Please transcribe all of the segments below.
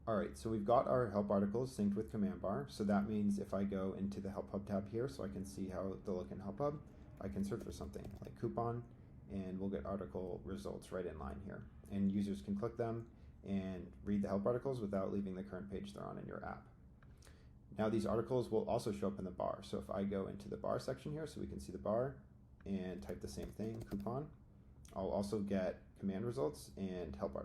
All right, so we've got our help articles synced with command bar. So that means if I go into the help hub tab here so I can see how they look in help hub, I can search for something like coupon and we'll get article results right in line here. And users can click them and read the help articles without leaving the current page they're on in your app. Now these articles will also show up in the bar. So if I go into the bar section here so we can see the bar and type the same thing, coupon, I'll also get command results and help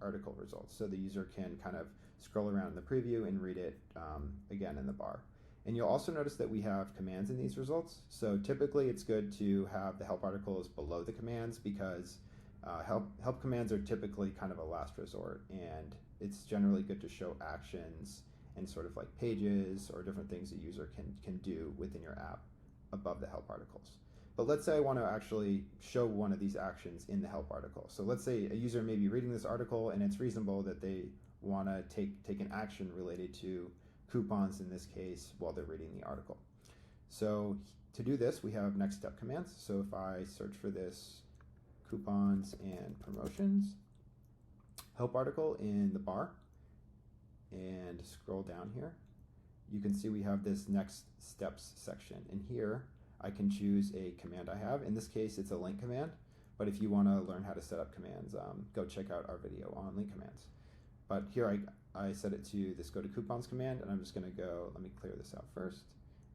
article results. So the user can kind of scroll around in the preview and read it again in the bar. And you'll also notice that we have commands in these results. So typically it's good to have the help articles below the commands because help commands are typically kind of a last resort, and it's generally good to show actions and sort of like pages or different things a user can do within your app above the help articles. But let's say I want to actually show one of these actions in the help article. So let's say a user may be reading this article and it's reasonable that they want to take an action related to coupons in this case while they're reading the article. So to do this, we have next step commands. So if I search for this coupons and promotions help article in the bar and scroll down here, you can see we have this next steps section. And here I can choose a command I have. In this case, it's a link command, but if you want to learn how to set up commands, go check out our video on link commands. But here I set it to this go to coupons command, and I'm just going to go, let me clear this out first,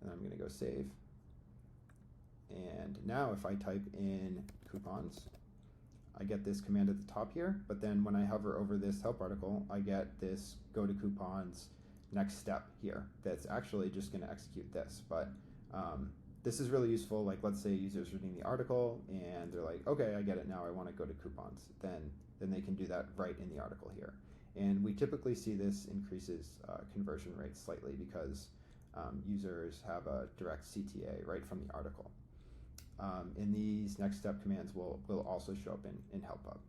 and then I'm going to go save. And now if I type in coupons, I get this command at the top here, but then when I hover over this help article, I get this go to coupons next step here that's actually just going to execute this. But this is really useful. Like let's say users reading the article and they're like, okay, I get it now, I want to go to coupons. Then they can do that right in the article here. And we typically see this increases conversion rates slightly because users have a direct CTA right from the article. And these next step commands will also show up in Help Hub.